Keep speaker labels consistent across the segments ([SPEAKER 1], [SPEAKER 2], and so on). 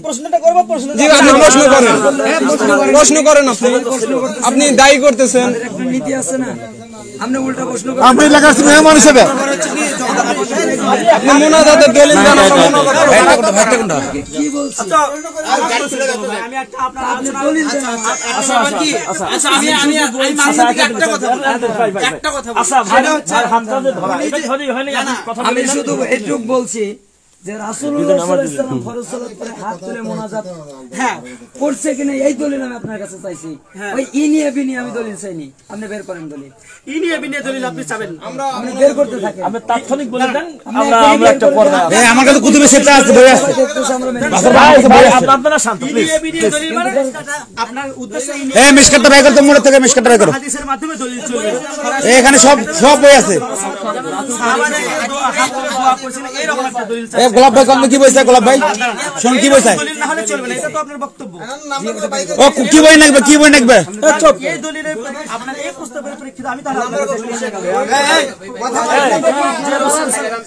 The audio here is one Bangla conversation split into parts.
[SPEAKER 1] প্রশ্নটা করব প্রশ্ন
[SPEAKER 2] জি আপনি প্রশ্ন করেন প্রশ্ন করেন আপনি দায়ী করতেছেন
[SPEAKER 3] একটা নীতি আছে না আপনি উল্টা প্রশ্ন করেন
[SPEAKER 4] আপনি এলাকার মেহমান হিসেবে
[SPEAKER 2] আপনি মুনাজাতের দলিল দেন
[SPEAKER 3] কি বলছি
[SPEAKER 1] আমি একটা আপনার
[SPEAKER 3] আপনি দলিল দেন
[SPEAKER 1] আচ্ছা আমি একটা কথা
[SPEAKER 5] আচ্ছা ভাই হাতটা ধরা এটা ধরেই হয়নি কথা
[SPEAKER 3] আমি শুধু এইটুক বলছি যে রাসূলুল্লাহ সাল্লাল্লাহু আলাইহি ওয়াসাল্লাম ফরজ সালাত করে হাত তুলে মুনাজাত
[SPEAKER 1] হ্যাঁ
[SPEAKER 3] করছে কিনা এই দলিল আমি আপনার কাছে চাইছি ওই ইনিয়ে বিনিয়ে আমি দলিল চাইনি আপনি বের করেন দলিল
[SPEAKER 1] ইনিয়ে বিনিয়ে দলিল আপনি চাবেন
[SPEAKER 3] আপনি বের করতে থাকেন
[SPEAKER 5] আমি তাৎক্ষণিক বলে দেন আমরা একটা পর্দা
[SPEAKER 4] এই আমার কাছে কুতুবে সেটা আছে বই আছে
[SPEAKER 5] ভাই আপনারা শান্ত প্লিজ
[SPEAKER 1] ইনিয়ে বিনিয়ে দলিল মানে আপনার উদ্দেশ্য ইনিয়ে
[SPEAKER 4] এই মিশকাতটা বাই করতে মোড় থেকে মিশকাতটা বাই করো
[SPEAKER 1] হাদিসের মাধ্যমে দলিল চলবে
[SPEAKER 4] এখানে সব বই আছে
[SPEAKER 1] সাহাবারা হাত তুলে দোয়া করেছেন এরকম একটা দলিল
[SPEAKER 4] এই গোলাপ ভাই কোন কি বইছে গোলাপ ভাই শুন কি বইছে
[SPEAKER 1] দলিল না হলে চলবে না এটা তো আপনার বক্তব্য
[SPEAKER 4] ও কি বই নাকবে
[SPEAKER 1] চুপ এই দলিলের আপনার এই প্রস্তাবের প্রেক্ষিতে আমি তাহলে আপনার কাছে বলে গেলাম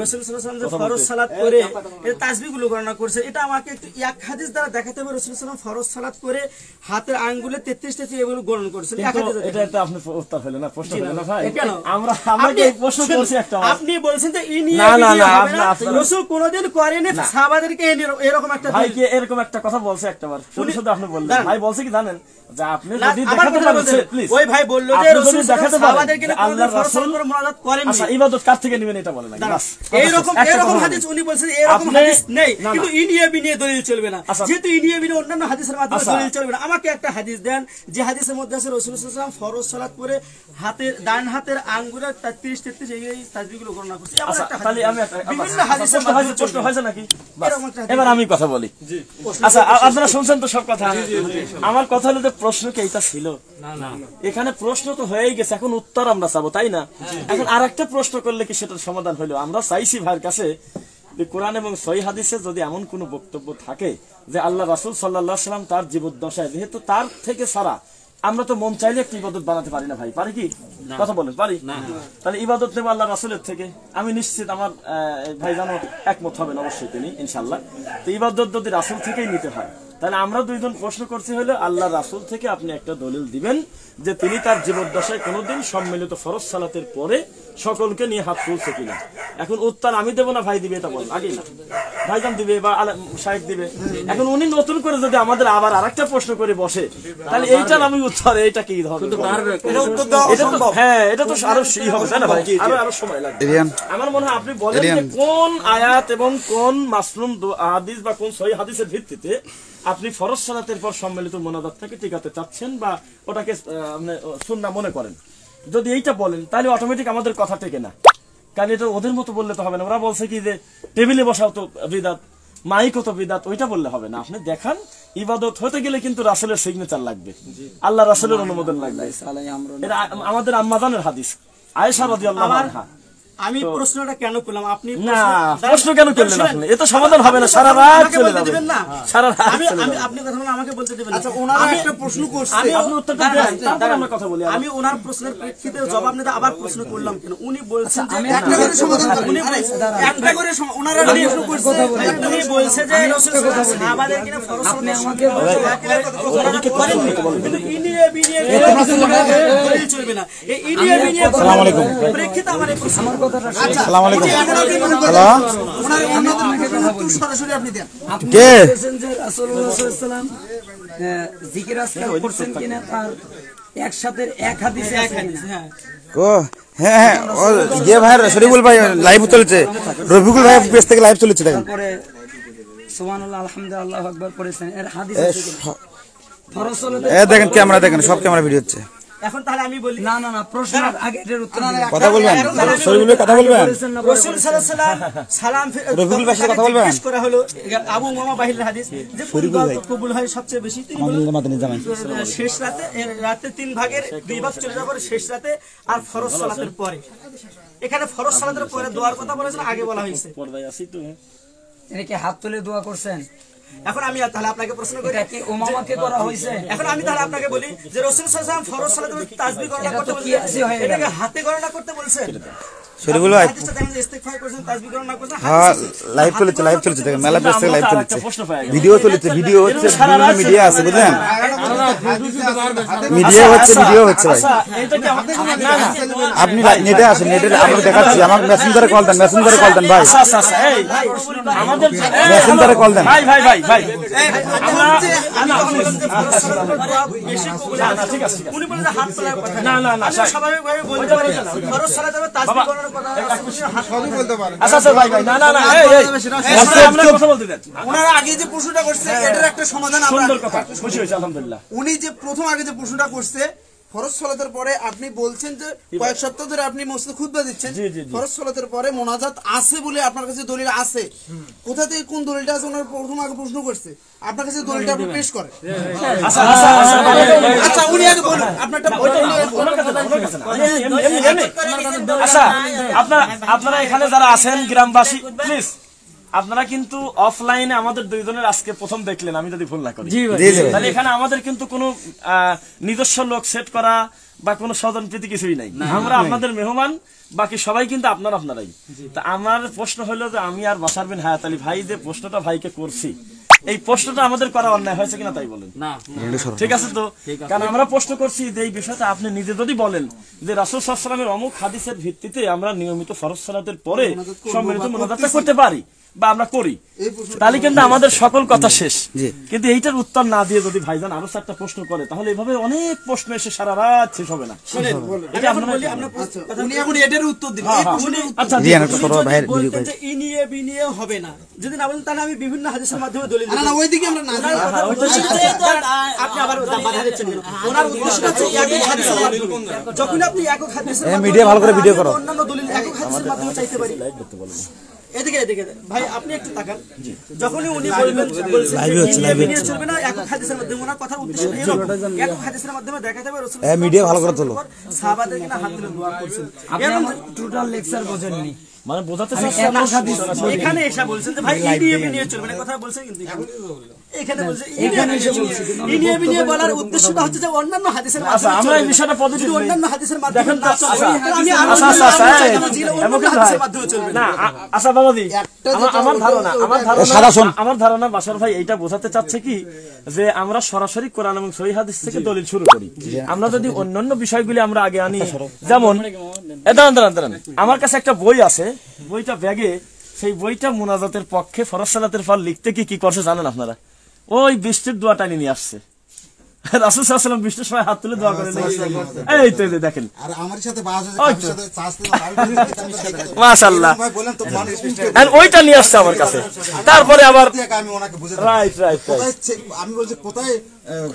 [SPEAKER 1] রাসূল সাল্লাল্লাহু আলাইহি ওয়াসাল্লাম ফরজ সালাত করে এই তাসবিহগুলো গণনা করছে এটা আমাকে একটু এক হাদিস দ্বারা দেখাতে হবে রাসূল সাল্লাল্লাহু আলাইহি ওয়াসাল্লাম ফরজ সালাত করে হাতের আঙ্গুলে 33টা এগুলো গণনা করছেন এক হাদিস
[SPEAKER 5] এটা তো আপনি উত্তর হলো না প্রশ্ন হলো না ভাই আমরা এই প্রশ্ন করছি একটা
[SPEAKER 1] আপনি বলছেন যে ইনি
[SPEAKER 5] না
[SPEAKER 1] রাসূল কোনদিন করেনি সাহাবাদেরকে এরকম একটা
[SPEAKER 5] ভাই কি এরকম একটা কথা বলছে একটাবার শুধু আপনি বললেন ভাই বলছে কি জানেন যে আপনি যদি দেখাতে পারেন প্লিজ
[SPEAKER 1] ওই ভাই বলল যে রাসূল দেখাতে সাহাবাদেরকে আল্লাহর রাসূল করে মুনাজাত করেন
[SPEAKER 5] আচ্ছা ইবাদত কার থেকে নেবেন এটা বলেন বাস
[SPEAKER 1] এরকম হাদিস উনি বলছেন এরকম হাদিস নেই কিন্তু ইনিয়ে বিনিয়ে দলিল চলবে না যেহেতু ইনিয়ে বিনিয়ে অন্যান্য হাদিসের মাধ্যমে দলিল চলবে না আমাকে একটা হাদিস দেন যে হাদিসের মধ্যে আছে রাসূল সাল্লাল্লাহু আলাইহি ওয়াসাল্লাম ফরজ সালাত করে হাতের ডান হাতের আঙ্গুলের 33 এই তাসবিহগুলো গণনা করছে
[SPEAKER 5] আচ্ছা তাহলে আমি
[SPEAKER 1] বিভিন্ন হাদিসের মাধ্যমে
[SPEAKER 5] প্রশ্ন হয়েছে নাকি এবার আমি কথা বলি আচ্ছা আপনারা শুনছেন তো সব কথা আমার কথা হলো যে প্রশ্ন কি এটা ছিল না এখানে প্রশ্ন তো হয়েই গেছে এখন উত্তর আমরা চাবো তাই না এখন আরেকটা প্রশ্ন করলে কি সেটার সমাধান হলো আমরা চাইছি ভাইয়ের কাছে যে কোরআন এবং সহিহ হাদিসে যদি এমন কোনো বক্তব্য থাকে যে আল্লাহ রাসূল সাল্লাল্লাহু আলাইহি ওয়াসাল্লাম তার জীবদ্দশায় যেহেতু তার থেকে ছাড়া আমরা তো মন চাইলে একটা ইবাদত বানাতে পারি না ভাই পারি কি কথা বলেন পারি তাহলে ইবাদত নেব আল্লাহ রাসূলের থেকে আমি নিশ্চিত আমার ভাই জানো একমত হবেন অবশ্যই তিনি ইনশাআল্লাহ তো ইবাদত যদি রাসূল থেকেই নিতে হয় তাহলে আমরা দুইজন প্রশ্ন করছি হলো আল্লাহ রাসূল থেকে আপনি একটা দলিল দিবেন যে তিনি তার জীবদ্দশায় কোনোদিন সম্মিলিত ফরজ সালাতের পরে সকলকে নিয়ে হাত তুলছে কিনা এখন উত্তর আমি দেব না ভাই দিবে এটা বল আগে না ভাইজান দিবে বা শাহেদ দিবে এখন উনি নতুন করে যদি আমাদের আবার আরেকটা প্রশ্ন করে বসে তাহলে এইটার আমি উত্তর এইটা কি হবে হ্যাঁ এটা তো আরো সেই হবে তাই না ভাই আরো সময় লাগবে আমার মনে হয় আপনি বলেন যে কোন আয়াত এবং কোন মাসলুম হাদিস বা কোন সহিহ হাদিসের ভিত্তিতে আপনি ফরজ সালাতের পর সম্মিলিত মুনাজাতটাকে টিকাতে চাচ্ছেন বা ওটাকে সুন্নাহ মনে করেন যদি এইটা বলেন তাহলে অটোমেটিক আমাদের কথা টেকে না কারণ এটা ওদের মতো বললে তো হবে না ওরা বলছে কি যে টেবিলে বসাও তো বিদাত মাইকও তো বিদাত ওইটা বললে হবে না আপনি দেখান ইবাদত হতে গেলে কিন্তু রাসূলের সিগনেচার লাগবে আল্লাহ রাসূলের অনুমোদন লাগবে এটা আমাদের আম্মাজানের হাদিস আয়েশা রাদিয়াল্লাহু আনহা
[SPEAKER 1] আমি প্রশ্নটা কেন করলাম আপনি
[SPEAKER 5] না প্রশ্ন কেন করলেন আপনি এটা সমাধান হবে না সারা রাত চলে যাবে
[SPEAKER 1] দিবেন না
[SPEAKER 5] সারা রাত
[SPEAKER 1] আমি আপনি কথা বলে আমাকে বলতে দিবেন
[SPEAKER 4] আচ্ছা ওনারা একটা প্রশ্ন করছে
[SPEAKER 5] আমি আপনি উত্তরটা দেন তারপর আমরা কথা বলি
[SPEAKER 1] আমি ওনার প্রশ্নের প্রেক্ষিতে জবাব নিতে আবার প্রশ্ন করলাম কেন উনি বলছেন যে
[SPEAKER 4] একটা করে সমাধান করুন
[SPEAKER 1] উনি একটা করে ওনারা প্রশ্ন করছে উনি বলছে যে রাসূল সাহাবাদের কিনা ফরজ
[SPEAKER 3] আপনি আমাকে
[SPEAKER 5] ওদিকে করেন
[SPEAKER 1] কিন্তু ইনিয়ে বিনিয়ে দলিল চলবে না এই ইনিয়ে বিনিয়ে
[SPEAKER 4] আসসালামু আলাইকুম
[SPEAKER 1] প্রেক্ষিতে আমার এই প্রশ্ন
[SPEAKER 3] আমার কথাটা
[SPEAKER 4] আসসালামু আলাইকুম হ্যালো সরাসরি আপনি দেন
[SPEAKER 3] কে বলেছেন যে রাসূলুল্লাহ সাল্লাল্লাহু আলাইহি ওয়াসাল্লাম জিকির আজকার করছেন কিনা তার একসাথে এক হাদিসে আছে কিনা
[SPEAKER 1] হ্যাঁ
[SPEAKER 4] ও হ্যাঁ ও যে ভাই শরীফুল ভাই লাইভ চলছে রফিকুল ভাই পেজ থেকে লাইভ চলছে দেখেন
[SPEAKER 3] তারপরে সুবহানাল্লাহ আলহামদুলিল্লাহ আল্লাহু আকবার পড়েছেন এর হাদিস আছে কিনা ফরজ সালাতে
[SPEAKER 4] দেখেন ক্যামেরা দেখেন সব ক্যামেরা ভিডিও হচ্ছে
[SPEAKER 1] এখন তাহলে আমি বলি
[SPEAKER 3] না প্রশ্নের আগে এর উত্তর দিন
[SPEAKER 4] কথা বলবেন শরীফুল ভাই কথা বলবেন
[SPEAKER 1] রাসূল সাল্লাল্লাহু আলাইহি ওয়াসাল্লাম সালাম
[SPEAKER 4] রফিকুল ভাই সাথে কথা বলবেন
[SPEAKER 1] পেশ করা হলো আবু উমামা বাহিরের হাদিস যে কবুল হয় সবচেয়ে বেশি তিনি শেষ রাতে 3 ভাগের 2 ভাগ চলে যাওয়ার পরে শেষ রাতে আর ফরজ সালাতের পরে এখানে ফরজ সালাতের পরে দোয়ার কথা বলেছেন আগে বলা হয়েছে
[SPEAKER 5] পর্দায় আছি তো
[SPEAKER 3] এনে কি হাত তুলে দোয়া করছেন
[SPEAKER 1] এখন আমি তাহলে আপনাকে প্রশ্ন করি
[SPEAKER 3] এটা কি উমামাকে করা হয়েছে
[SPEAKER 1] এখন আমি তাহলে আপনাকে বলি যে রাসূল সাল্লাল্লাহু আলাইহি ওয়াসাল্লাম ফরজ সালাতের তাসবিহ গণনা করতে বলেছেন এটাকে হাতে গণনা করতে বলেছেন
[SPEAKER 4] শরীফুল ভাই
[SPEAKER 1] হাদিসটা দেখেন যে ইস্তেগফার করেছেন, তাসবিহ করেন না করেছেন,
[SPEAKER 4] হ্যাঁ লাইভ চলেছে দেখেন মেলা পেজ থেকে লাইভ চলেছে, ভিডিও চলেছে, ভিডিও হচ্ছে, বিভিন্ন মিডিয়া আছে বুঝলেন, মিডিয়া হচ্ছে ভাই। আপনি নেটে আসেন, নেটে আপনাকে দেখাচ্ছি, আমাকে মেসেঞ্জারে কল দেন ভাই, মেসেঞ্জারে কল দেন।
[SPEAKER 1] উনি বলেন যে হাত তোলার কথা না, স্বাভাবিকভাবে বলতে পারেন ফরজ সালাতে হবে, তাসবিহ করার কথা সবই বলতে পারেন।
[SPEAKER 6] ওনারা আগে যে প্রশ্নটা করছে এটার একটা সমাধান আমরা,
[SPEAKER 5] সুন্দর কথা, খুশি হয়েছে আলহামদুলিল্লাহ।
[SPEAKER 6] উনি যে প্রথম আগে যে প্রশ্নটা করছে ফরজ সালাতের পরে আপনি বলছেন যে কয়েক সপ্তাহ ধরে আপনি মসজিদে খুতবা দিচ্ছেন, ফরজ সালাতের পরে মোনাজাত আছে বলে আপনার কাছে দলিল আছে, কোথা থেকে কোন দলিলটা আছে ওনার প্রথম আগে প্রশ্ন করছে, আপনার কাছে দলিলটা আপনি পেশ করেন। আচ্ছা উনি আগে বলুন আপনারটা।
[SPEAKER 5] আচ্ছা আপনারা এখানে যারা আছেন গ্রামবাসী, প্লিজ আপনারা কিন্তু অফলাইনে আমাদের দুইজনের আজকে প্রথম দেখলেন, আমি যদি ভুল না করি, তাহলে এখানে আমাদের কিন্তু কোনো নিজস্ব লোক সেট করা বা কোনো স্বজন প্রীতি কিছুই নাই, আমরা আপনাদের মেহমান, বাকি সবাই কিন্তু আপনারাই। তা আমার প্রশ্ন হলো যে আমি আর বাশার বিন হায়াত আলী ভাই যে প্রশ্নটা ভাইকে করছি, এই প্রশ্নটা আমাদের করা অন্যায় হয়েছে কিনা তাই বলেন? ঠিক আছে তো, কারণ আমরা প্রশ্ন করছি যে এই বিষয়টা আপনি নিজে যদি বলেন যে রাসূল সাল্লাল্লাহু আলাইহি ওয়াসাল্লামের অমুক হাদিসের ভিত্তিতে আমরা নিয়মিত ফরজ সালাতের পরে সম্মিলিত মুনাজাতটা করতে পারি বা আমরা করি, তাহলে কিন্তু আমাদের সকল কথা শেষ। কিন্তু এইটার উত্তর না দিয়ে যদি ভাইজান আরো একটা প্রশ্ন করে, তাহলে এভাবে অনেক প্রশ্ন এসে সারা রাত শেষ হবে না।
[SPEAKER 6] উনি এখন এটার উত্তর দিবেন।
[SPEAKER 5] আচ্ছা
[SPEAKER 1] বলতেন যে ইনিয়ে বিনিয়ে হবে না, যদি না বলেন তাহলে আমি বিভিন্ন হাদিসের মাধ্যমে দলিল দিই।
[SPEAKER 6] না ওইদিকে আমরা না যাই,
[SPEAKER 1] আপনি আবার বাধা দিচ্ছেন। ওনার উদ্দেশ্য হচ্ছে একক হাদিসের মাধ্যমে, যখন আপনি একক হাদিসের মাধ্যমে
[SPEAKER 4] মিডিয়া ভালো করে ভিডিও করো,
[SPEAKER 1] অন্যান্য দলিল একক হাদিসের মাধ্যমে চাইতে পারি। এদিকে ভাই আপনি একটু তাকান, যখনই উনি বলবেন বলছেন চলবে না একক হাদিসের মাধ্যমে, ওনার কথার উদ্দেশ্য এরকম একক হাদিসের মাধ্যমে দেখাতে হবে রাসূল
[SPEAKER 4] মিডিয়া ভালো করে তোলো,
[SPEAKER 1] সাহাবাদের কিনা হাত তুলে দোয়া করছেন,
[SPEAKER 3] এবং টোটাল লেকচার বোঝেননি,
[SPEAKER 5] মানে বোঝাতে
[SPEAKER 1] এখানে এসে বলছেন যে ভাই ইনিয়ে চলবে না, কথা বলছেন কিন্তু এখানে বলছে ইনিয়ে বিনিয়ে বলার উদ্দেশ্যটা হচ্ছে যে অন্যান্য হাদিসের মাধ্যমে।
[SPEAKER 5] আচ্ছা আমরা এই বিষয়টা পজিটিভ
[SPEAKER 1] অন্যান্য হাদিসের মাধ্যমে
[SPEAKER 5] দেখেন,
[SPEAKER 1] চলবে
[SPEAKER 5] না। আচ্ছা বাবাজি, আমার ধারণা বাশার ভাই এইটা বোঝাতে চাচ্ছে কি যে আমরা সরাসরি কোরআন এবং সহিহ হাদিস থেকে দলিল শুরু করি। আমরা যদি অন্যান্য বিষয়গুলি আমরা আগে আনি, যেমন দাঁড়ান, আমার কাছে একটা বই আছে, বইটা ব্যাগে, সেই বইটা মুনাজাতের পক্ষে ফরজ সালাতের ফল লিখতে কি করছে জানেন আপনারা? ওই বৃষ্টির দোয়াটা নিয়ে আসছে, রাসূল সাল্লাল্লাহু আলাইহি ওয়াসাল্লাম বৃষ্টির সময় হাত তুলে দোয়া করেন, এই তো দেখেন। আর আমার সাথে মাশাআল্লাহ আর ওইটা নিয়ে আসছে আমার কাছে, তারপরে আবার রাইট
[SPEAKER 6] আমি বলছি কোথায়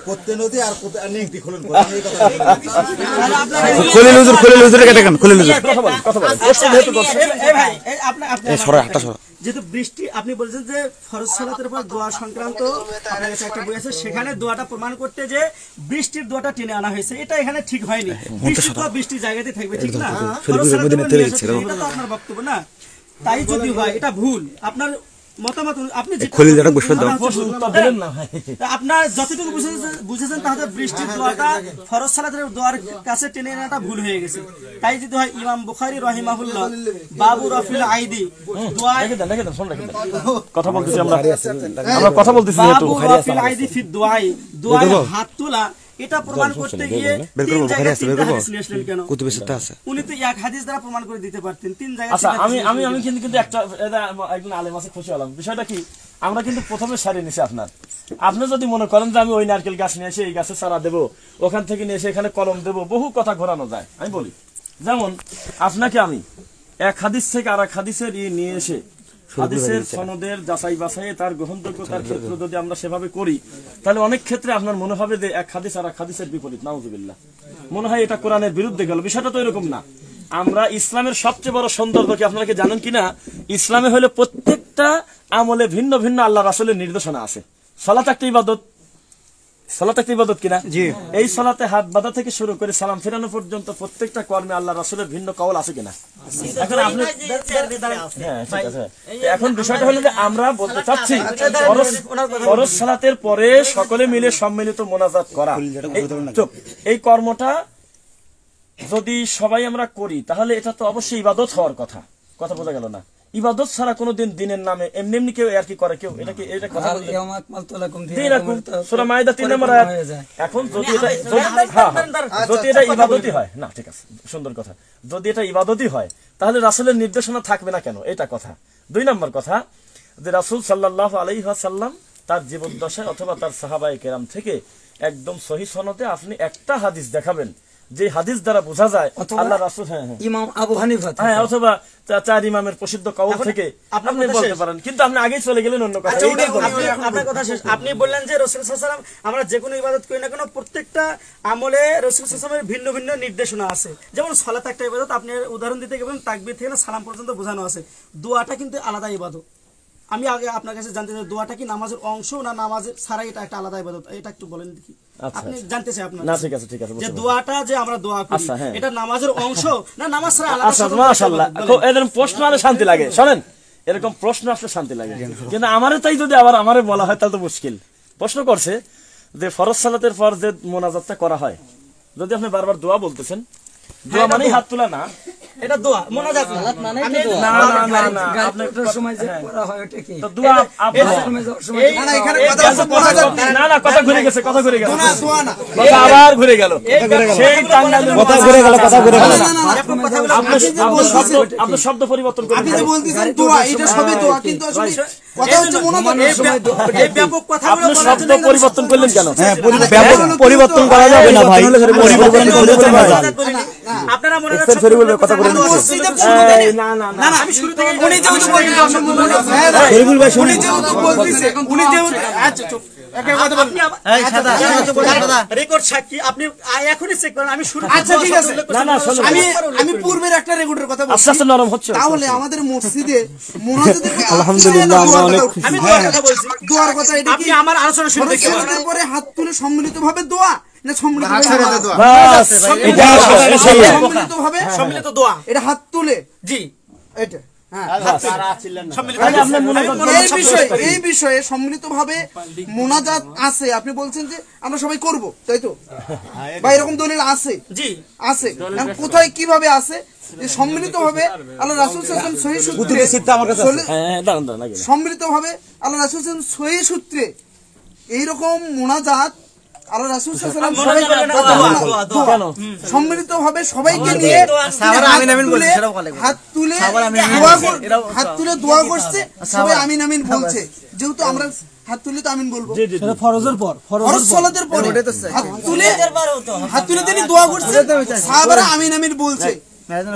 [SPEAKER 6] করতে নদী আর কোথায় লিংকটি খুলুন,
[SPEAKER 4] খলিল হুজুর কথা বলেন
[SPEAKER 1] যেহেতু বৃষ্টি আপনি বলছেন যে ফরজ সালাতের উপর দোয়া সংক্রান্ত আপনার কাছে একটা বই আছে, সেখানে দোয়াটা প্রমাণ করতে যে বৃষ্টির দোয়াটা টেনে আনা হয়েছে, এটা এখানে ঠিক হয়নি। বৃষ্টি তো বৃষ্টির জায়গাতে থাকবে, ঠিক না? এটা তো আপনার বক্তব্য না, তাই যদি হয় এটা ভুল। আপনার মতামত আপনি আপনার যতটুকু বুঝেছেন তাহলে বৃষ্টির দোয়াটা ফরজ সালাতের দোয়ার কাছে টেনে আনাটা ভুল হয়ে গেছে। তাই যদি হয় ইমাম বুখারী রাহিমাহুল্লাহ বাবু রাফিল আইদি
[SPEAKER 5] কথা বলতেছি আমরা কথা বলতেছি,
[SPEAKER 1] বাবু রাফিল আইদি ফি দুআই, দুআয় হাত তোলা, এটা প্রমাণ করতে গিয়ে তিন জায়গায় কেন? উনি তো এক হাদিস দ্বারা প্রমাণ করে দিতে পারতেন, তিন জায়গায়।
[SPEAKER 5] আচ্ছা আমি কিন্তু একটা একজন আলেম আছে, খুশি হলাম। বিষয়টা কি, আমরা কিন্তু প্রথমে সারিয়ে নিছি আপনি যদি মনে করেন যে আমি ওই নারকেল গাছ নিয়ে এসে এই গাছে চারা দেবো, ওখান থেকে নিয়ে এসে এখানে কলম দেবো, বহু কথা ঘোরানো যায়। আমি বলি যেমন আপনাকে আমি এক হাদিস থেকে আর এক হাদিসের নিয়ে এসে হাদিসের সনদের যাচাই বাছাই তার গ্রহণযোগ্যতার ক্ষেত্রে যদি আমরা সেভাবে করি, তাহলে অনেক ক্ষেত্রে আপনার মনে হবে যে এক হাদিস আর এক হাদিসের বিপরীত, নাউযুবিল্লাহ, মনে হয় এটা কোরআনের বিরুদ্ধে গেল। বিষয়টা তো এরকম না। আমরা ইসলামের সবচেয়ে বড় সৌন্দর্য কি আপনারা কি জানেন কিনা? ইসলামে হলে প্রত্যেকটা আমলে ভিন্ন ভিন্ন আল্লাহ রাসূলের নির্দেশনা আছে। সালাত একটা ইবাদত, সালাত একটা ইবাদত কিনা? এই সালাতে হাত বাঁধা থেকে শুরু করে সালাম ফেরানো পর্যন্ত প্রত্যেকটা কর্মে আল্লাহ রাসূলের ভিন্ন কওল আছে কিনা? এখন আপনি এখন বিষয়টা হলো যে আমরা বলতে চাচ্ছি ফরজ সালাতের পরে সকলে মিলে সম্মিলিত মোনাজাত করা, এই কর্মটা যদি সবাই আমরা করি তাহলে এটা তো অবশ্যই ইবাদত হওয়ার কথা। কথা বোঝা গেল না? ইবাদত ছাড়া কোনোদিন দিনের নামে এমনি এমনি কেউ আর কি করে কেউ? এটা কি এটা কথা বলতে সূরা মাইদা 3 নম্বর আয়াত। এখন যদি এটা যদি এটা ইবাদতই হয় না, ঠিক আছে, সুন্দর কথা, যদি এটা ইবাদতই হয় তাহলে রাসূলের নির্দেশনা থাকবে না কেন? এটা কথা। 2 নম্বর কথা, যে রাসূল সাল্লাল্লাহু আলাইহি ওয়াসাল্লাম তার জীবদ্দশায় অথবা তার সাহাবায়ে কেরাম থেকে একদম সহিহ সনদে আপনি একটা হাদিস দেখাবেন যে হাদিস দ্বারা বোঝা যায় আল্লাহ রাসূল
[SPEAKER 3] ইমাম আবু হানিফা
[SPEAKER 5] অথবা 4 ইমামের প্রসিদ্ধ কাউল থেকে আপনি বলতে পারেন, কিন্তু আপনি আগেই চলে গেলেন অন্য কথা।
[SPEAKER 1] আপনার কথা শেষ। আপনি বললেন যে রাসূল সাল্লাল্লাহু আলাইহি ওয়াসাল্লাম, আমরা যে কোনো ইবাদত করি না কেন প্রত্যেকটা আমলে রাসূল সাল্লাল্লাহু আলাইহি ওয়াসাল্লামের ভিন্ন ভিন্ন নির্দেশনা আছে। যেমন সালাত একটা ইবাদত, আপনি উদাহরণ দিতে গেলেন তাকবীর থেকে সালাম পর্যন্ত বোঝানো আছে। দোয়াটা কিন্তু আলাদা ইবাদত। আমি আগে আপনার কাছে জানতে চাই দোয়াটা কি নামাজের অংশ না নামাজের ছাড়াই এটা একটা আলাদা ইবাদত? এটা একটু বলেন দেখি। আপনি জানতে চাই আপনার
[SPEAKER 5] না, ঠিক আছে ঠিক আছে,
[SPEAKER 1] যে দোয়াটা যে আমরা দোয়া করি এটা নামাজের অংশ না নামাজ ছাড়া আলাদা?
[SPEAKER 5] আচ্ছা, মাশাআল্লাহ, এরকম প্রশ্ন আলে শান্তি লাগে। শুনেন, এরকম প্রশ্ন আসলে শান্তি লাগে, কিন্তু আমারে তাই যদি আবার আমারে বলা হয় তাহলে তো মুশকিল। প্রশ্ন করছে যে ফরজ সালাতের পর যে মোনাজাতটা করা হয়, যদি আপনি বারবার দোয়া বলতেছেন, দোয়া মানে হাত তোলা না,
[SPEAKER 1] এটা দোয়া মোনাজাত মানে
[SPEAKER 5] না না না
[SPEAKER 3] আপনার সময় যে করা হয় ওটা কি?
[SPEAKER 5] তো দোয়া
[SPEAKER 6] না এখানে কথা হচ্ছে মোনাজাত
[SPEAKER 5] না না, কথা ঘুরে গেছে, কথা ঘুরে গেল,
[SPEAKER 6] দোয়া না,
[SPEAKER 5] কথা আবার ঘুরে গেল, সেই টাঙ্গাইলের
[SPEAKER 4] কথা ঘুরে গেল, কথা ঘুরে গেল।
[SPEAKER 5] আপনি শব্দ পরিবর্তন করে
[SPEAKER 6] আপনি যে বলতেছেন দোয়া, এটা সবই দোয়া, কিন্তু আসলে কথা হচ্ছে মোনাজাত।
[SPEAKER 1] এই ব্যাপক কথা
[SPEAKER 5] আপনি শব্দ পরিবর্তন করলেন কেন?
[SPEAKER 4] পরিবর্তন করা যাবে না ভাই, পরিবর্তন করতে হবে।
[SPEAKER 1] আপনারা মনে
[SPEAKER 4] এক্সেল ফেরি বলবে, কথা বলে নিচ্ছে।
[SPEAKER 5] না না
[SPEAKER 1] না না, আমি শুরু থেকে
[SPEAKER 6] উনি যেহেতু
[SPEAKER 4] ফেরিবুল ভাই শুনুন,
[SPEAKER 6] উনি যেহেতু বলতেছে, উনি যেহেতু আচ্ছা চুপ
[SPEAKER 1] রেকর্ড সাক্ষী, আপনি এখনই চেক করেন। আমি শুরু
[SPEAKER 6] আচ্ছা ঠিক আছে,
[SPEAKER 5] না না, শুনুন,
[SPEAKER 6] আমি পূর্বের একটা রেকর্ডের কথা বলছি।
[SPEAKER 5] আস্তে আস্তে নরম হচ্ছে।
[SPEAKER 6] তাহলে আমাদের মসজিদে মোনাজাতের
[SPEAKER 4] আলহামদুলিল্লাহ, আমরা অনেক
[SPEAKER 1] আমি দোয়ার কথা বলছি।
[SPEAKER 6] দোয়ার কথা, এটা
[SPEAKER 1] আপনি
[SPEAKER 6] কি
[SPEAKER 1] আমার আলোচনা শুরু দেখতে পারেন।
[SPEAKER 6] তারপরে হাত তুলে সম্মিলিতভাবে দোয়া না সম্মিলিতভাবে দোয়া?
[SPEAKER 5] বাস,
[SPEAKER 6] সম্মিলিতভাবে
[SPEAKER 1] সম্মিলিত দোয়া,
[SPEAKER 6] এটা হাত তুলে,
[SPEAKER 1] জি
[SPEAKER 6] এটা হ্যাঁ। এই বিষয়ে সম্মিলিতভাবে মোনাজাত আছে, আপনি বলছেন যে আমরা সবাই করব, তাই তো? বা এরকম দলিল আছে?
[SPEAKER 1] জি
[SPEAKER 6] আছে। কোথায় কিভাবে আছে? যে সম্মিলিতভাবে আল্লাহ রাসূল সাল্লাল্লাহু আলাইহি ওয়াসাল্লাম সহিহ সূত্রে, সম্মিলিতভাবে আল্লাহ রাসূল সাল্লাল্লাহু আলাইহি ওয়াসাল্লাম সহিহ সূত্রে এইরকম মোনাজাত আল্লাহ রাসূল সাল্লাল্লাহু আলাইহি ওয়াসাল্লাম সম্মিলিতভাবে সবাইকে নিয়ে হাত তুলে দোয়া করছে, সবাই আমিন আমিন বলছে। যেহেতু আমরা হাত তুলে তো আমিন বলবো,
[SPEAKER 2] ফরজের পর
[SPEAKER 6] ফরজ সালাতের পরে হাত তুলে তিনি দোয়া করছে, সাহাবারা আমিন আমিন বলছে।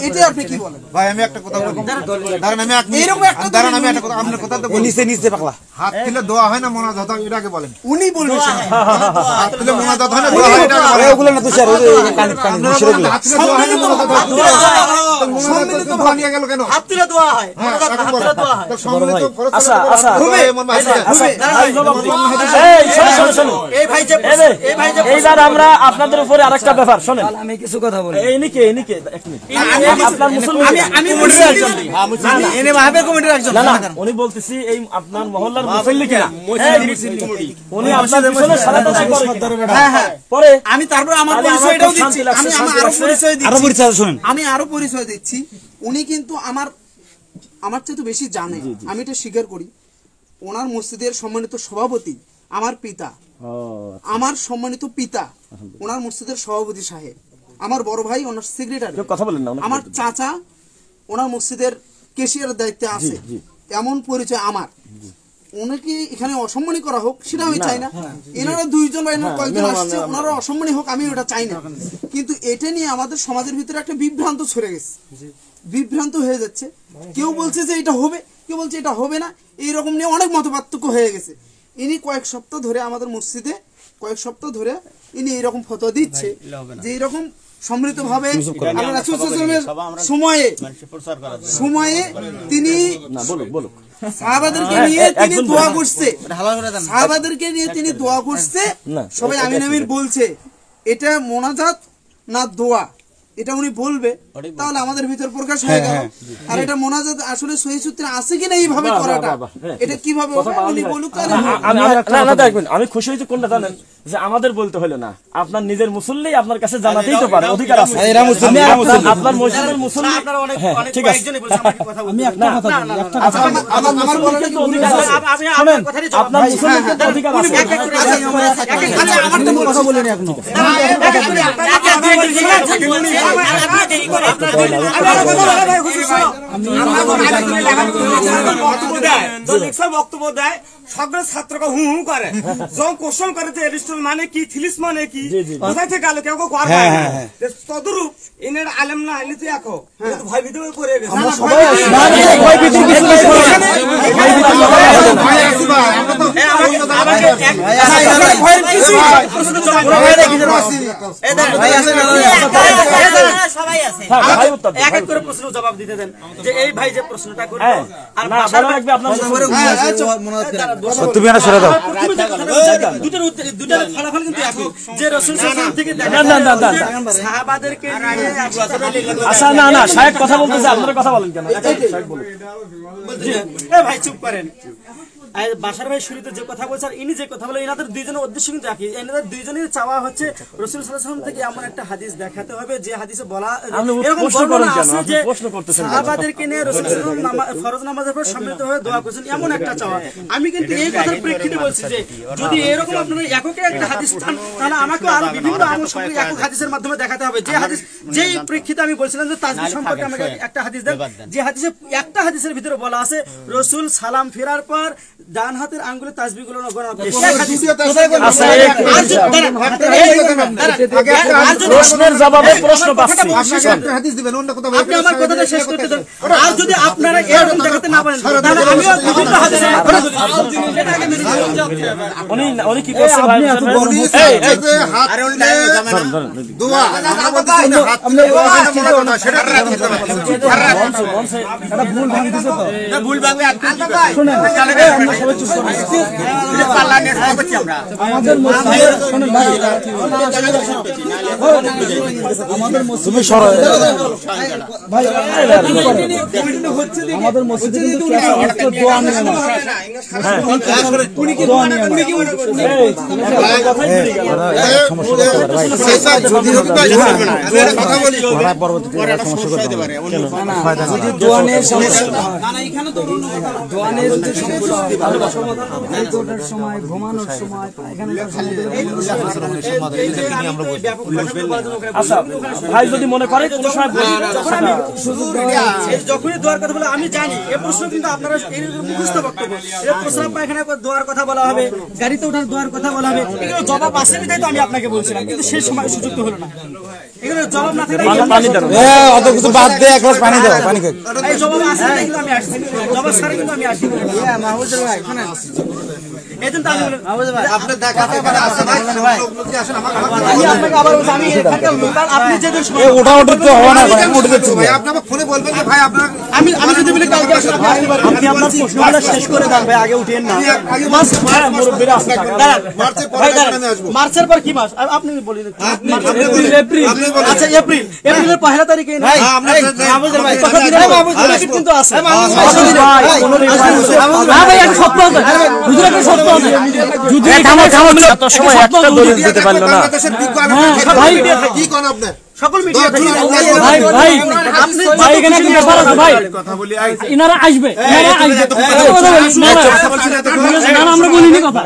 [SPEAKER 6] এটা আপনি কি বলেন?
[SPEAKER 4] ভাই আমি একটা কথা বলবো, দাঁড়ান আমি
[SPEAKER 6] এরকম একটা
[SPEAKER 4] কথা, আপনার কথা তো নিচে নিচে পাকলা। হাত তুলে দোয়া হয় না মোনাজাত হয়, এটাকে বলেন।
[SPEAKER 6] উনি বলবেন
[SPEAKER 4] হাত তুলে মোনাজাত হয় না, দোয়া হয়, এটাকে বলেন। ওগুলো না তো স্যার, ওই কানে কানে মুশরিক গুলো।
[SPEAKER 6] হাত তুলে
[SPEAKER 4] দোয়া নিয়ে গেল কেন?
[SPEAKER 1] হাত তুলে দোয়া হয়, মোনাজাত হাত তুলে দোয়া হয়।
[SPEAKER 4] সম্মিলিত ফরজ
[SPEAKER 5] আচ্ছা আচ্ছা, এইবার আমরা আপনাদের উপরে আরেকটা ব্যাপার শোনেন।
[SPEAKER 3] আমি কিছু কথা বলি।
[SPEAKER 5] এই নিকে এক মিনিট, আপনার মুসলমান না না, উনি বলতেছি এই আপনার মহল্লার মুসল্লি কিনা, উনি আপনার পিছনে সালাত আদায় করে কিনা। পরে
[SPEAKER 6] আমি তারপর আমার পরিচয়টাও দিচ্ছি, আমি আরো পরিচয় দিচ্ছি। উনি কিন্তু আমার চেয়ে তো বেশি জানে, আমি এটা স্বীকার করি। ওনার মসজিদের সম্মানিত সভাপতি আমার পিতা, আমার সম্মানিত পিতা ওনার মসজিদের সভাপতি সাহেব, আমার বড় ভাই ওনার সেক্রেটারি,
[SPEAKER 5] কথা বলেন না,
[SPEAKER 6] আমার চাচা ওনার মসজিদের কেশিয়ারের দায়িত্বে আছে। এমন পরিচয় আমার। ওনাকে এখানে অসম্মানী করা হোক সেটা আমি চাই না। এনারা দুইজন বা এনারা কয়েকজন আসছে, ওনারা অসম্মানী হোক আমি ওটা চাই না। কিন্তু এটা নিয়ে আমাদের সমাজের ভিতরে একটা বিভ্রান্ত ছড়ে গেছে, বিভ্রান্ত হয়ে যাচ্ছে। কেউ বলছে যে এটা হবে, কেউ বলছে এটা হবে না, এইরকম নিয়ে অনেক মতপার্থক্য হয়ে গেছে। ইনি কয়েক সপ্তাহ ধরে আমাদের মসজিদে ইনি এরকম ফতোয়া দিচ্ছে যে এরকম সম্মিলিতভাবে আল্লাহ রাসূল সাল্লাল্লাহু আলাইহি ওয়াসাল্লামের সময়ে তিনি সাহাবাদেরকে নিয়ে তিনি দোয়া করছে, সাহাবাদেরকে নিয়ে তিনি দোয়া করছে, সবাই আমিন আমিন বলছে। এটা মোনাজাত না দোয়া, এটা উনি বলবে, তাহলে আমাদের ভিতর প্রকাশ হয়ে গেল। আর এটা মোনাজাত আসলে সহিহ সূত্রে আছে কিনা এইভাবে করাটা, এটা কিভাবে উনি বলুক।
[SPEAKER 5] আমি খুশি হয়েছি কোনটা জানেন, যে আমাদের বলতে হলো না, আপনার নিজের মুসল্লি আপনার কাছে জানাতেই তো পারে, অধিকার আছে। আপনার মসজিদের মুসল্লি, ঠিক আছে,
[SPEAKER 3] আমি একটা কথা বলি,
[SPEAKER 5] আপনার মুসল্লির অধিকার আছে।
[SPEAKER 3] কথা বলিনি এখনো।
[SPEAKER 1] বক্তব্য দেয়, সকল ছাত্রকে হু হু করে, যখন কোশ্চেন করে যে এরিস্টটল মানে কি, থিলিস মানে কি, কোথায় থেকে গেল, কেউ ঘর পায় না, তদরূপ এনের আলেম না আইলে তুই একো ভয় ভীত হয়ে পড়ে গেছে। এক এক করে প্রশ্ন জবাব দিতে দেন, যে এই ভাই যে প্রশ্নটা করলো, আর
[SPEAKER 4] তুমি না সরে দাও,
[SPEAKER 1] দুটার ফলাফল কিন্তু একই, যে রাসূল সাল্লাল্লাহু আলাইহি থেকে সাহাবাদেরকে
[SPEAKER 5] আচ্ছা না না শায়েখ কথা বলতেছে, আপনারা কথা বলেন কেন?
[SPEAKER 1] ভাই চুপ করেন। বাশার ভাই শুরুতে যে কথা বলছেন, ইনি যে কথা বলে, এনাদের দুইজনের উদ্দেশ্য কিন্তু একই। এনাদের দুইজনের চাওয়া হচ্ছে রাসূল সাল্লাল্লাহু আলাইহি ওয়াসাল্লাম থেকে এমন একটা হাদিস দেখাতে হবে, যে হাদিসে বলা এরকম বর্ণনা আছে যে সাহাবাদেরকে নিয়ে রাসূল সাল্লাল্লাহু আলাইহি ওয়াসাল্লাম ফরজ নামাজের পর সম্মিলিত হয়ে দোয়া করেছেন, এমন একটা চাওয়া। আমি কিন্তু এই কথার প্রেক্ষিতে বলছি যে যদি এরকম আপনারা এককে একটা হাদিস চান, তাহলে আমাকে আরো বিভিন্ন আমল সম্পর্কে একক হাদিসের মাধ্যমে দেখাতে হবে। যে হাদিস, যেই প্রেক্ষিতে আমি বলছিলাম যে তাসবিহ সম্পর্কে আমাকে একটা হাদিস দেন, যে হাদিসে একটা হাদিসের ভিতরে বলা আছে রাসূল সালাম ফেরার পর ডান হাতের আঙ্গুলে তাসবিহগুলো গণনা করে।
[SPEAKER 5] প্রশ্নের জবাবে প্রশ্ন পাচ্ছি,
[SPEAKER 1] আপনি আমার কথাটা শেষ করতে দেন। আর যদি আপনারা এরকম দেখাতে না পারেন, তাহলে আমিও বিভিন্ন হাদিসে
[SPEAKER 5] উনি কি করছে ভাই?
[SPEAKER 4] দোয়া ভুল ভাঙবে তুমি সরো ভাই,
[SPEAKER 3] আমাদের মসজিদে কিন্তু দোয়া নিয়ে না, সময় ঘুমানোর সময়
[SPEAKER 5] আচ্ছা ভাই যদি মনে করে কোন সময়
[SPEAKER 1] যখনই দোয়ার কথা বলে, আমি জানি এই প্রশ্ন কিন্তু আপনারা মুখস্থ বক্তব্য, এই প্রশ্ন পায়খানা দোয়ার কথা বলা হবে, গাড়িতে ওঠার দোয়ার কথা বলা হবে, এগুলো জবাব আসে বিধাই তো আমি আপনাকে বলছিলাম, কিন্তু সেই সময় সুযোগ তো হলো না। এগুলো জবাব না থাকলে
[SPEAKER 4] অত কিছু বাদ দিয়ে এক গ্লাস পানি দাও, পানি খাই।
[SPEAKER 1] এই জবাব আসে কিন্তু আমি আসছি, জবাব ছাড়া কিন্তু আমি আসি। মাহমুদুর ভাই শুনেন, এজন্য আমি আপনি দেখাতে পারে আসে ভাই, আমি আপনাকে আবার বলছি, আমি আপনি যেদিন সময়
[SPEAKER 4] ওটা ওটা তো হবে না ভাই, উঠে যাচ্ছে ভাই।
[SPEAKER 6] আপনি আমাকে ফোনে বলবেন যে ভাই আপনার,
[SPEAKER 1] আমি যদি বলি কালকে আসেন, আপনি আপনার প্রশ্নটা শেষ করে দেন ভাই, আগে উঠেন না।
[SPEAKER 5] মুরব্বিরা আছে,
[SPEAKER 6] মার্চের পরে আমি আসবো।
[SPEAKER 1] মার্চের পর কি মাস আপনি বলেন? এপ্রিল। আচ্ছা এপ্রিল, এপ্রিলের 1 তারিখে না ভাই, কথা দিলেন কিন্তু আছে না ভাই, এক সপ্তাহ হুজুর, একটা সপ্তাহ যদি
[SPEAKER 5] এত সময় একটা দলিল দিতে পারলো না
[SPEAKER 1] ভাই,
[SPEAKER 6] কি কোন আপনি
[SPEAKER 1] সকল মিডিয়া
[SPEAKER 3] ভাই ভাই
[SPEAKER 1] আপনি
[SPEAKER 3] ভাই এখানে একটা ব্যাপার আছে ভাই,
[SPEAKER 6] কথা বলি,
[SPEAKER 3] ইনারা আসবে, ইনারা আসবে, না আমরা বলিনি কথা,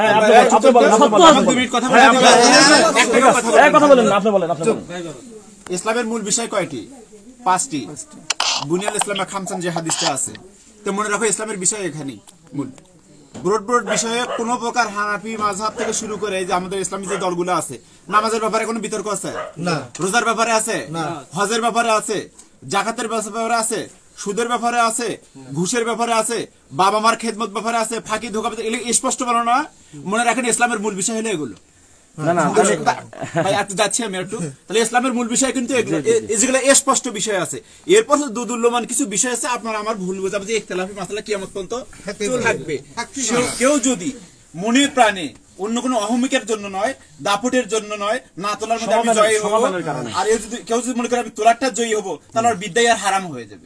[SPEAKER 5] কথা বলেন না, আপনি বলেন।
[SPEAKER 7] ইসলামের মূল বিষয় কয়টি? 5টি। বুনিয়াল ইসলামে খামসান যে হাদিসটা আছে, তো মনে রাখো ইসলামের বিষয় এখানেই মূল। ব্রড ব্রড বিষয়ে কোন প্রকার হানাফি মাযহাব থেকে শুরু করে যে আমাদের ইসলামী যে দলগুলো আছে, নামাজের ব্যাপারে কোনো বিতর্ক আছে না, রোজার ব্যাপারে আছে না, হজের ব্যাপারে আছে, যাকাতের ব্যাপারে আছে, সুদের ব্যাপারে আছে, ঘুষের ব্যাপারে আছে, বাবা মার খেদমত ব্যাপারে আছে, ফাঁকি ধোঁকা, এগুলো স্পষ্ট বলো না। মনে রাখেন ইসলামের মূল বিষয় হলো এগুলো। যাচ্ছি আমি একটু, তাহলে ইসলামের মূল বিষয় কিন্তু যেগুলো স্পষ্ট বিষয় আছে। এরপর দুদুল্যমান কিছু বিষয় আছে, আপনার আমার ভুল বোঝাবুঝি ইখতিলাফি মাসালা কিয়ামত পর্যন্ত থাকবে। কেউ যদি মনে প্রাণে অন্য কোনো অহমিকের জন্য নয়, দাপটের জন্য নয়, না তোলার মধ্যে আমি জয়ী হব। আর কেউ যদি মনে করে আমি তোলারটা জয়ী হব, তাহলে আমার বিদ্যায় আর হারাম হয়ে যাবে।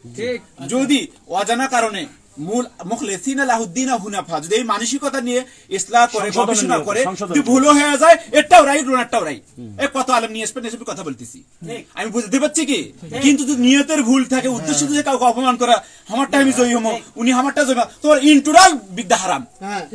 [SPEAKER 7] যদি অজানা কারণে মূল মুখলিসিনা লাহুদ্দিন হুনাফা, যদি এই মানসিকতা নিয়ে ইসলাহ করে, গবেষণা করে, যদি ভুলও হয়ে যায়, এটাও রাইট ওনারটাও রাইট, কত আলেম নিয়ে আসবেন এসব কথা বলতেছি, আমি বুঝতে পারছি কি। কিন্তু যদি নিয়তের ভুল থাকে, উদ্দেশ্য যদি কাউকে অপমান করা, আমারটা আমি জয়ী হবো, উনি আমারটা জয়ী, তোমার ইন্টুরাল বিদ্যা হারাম।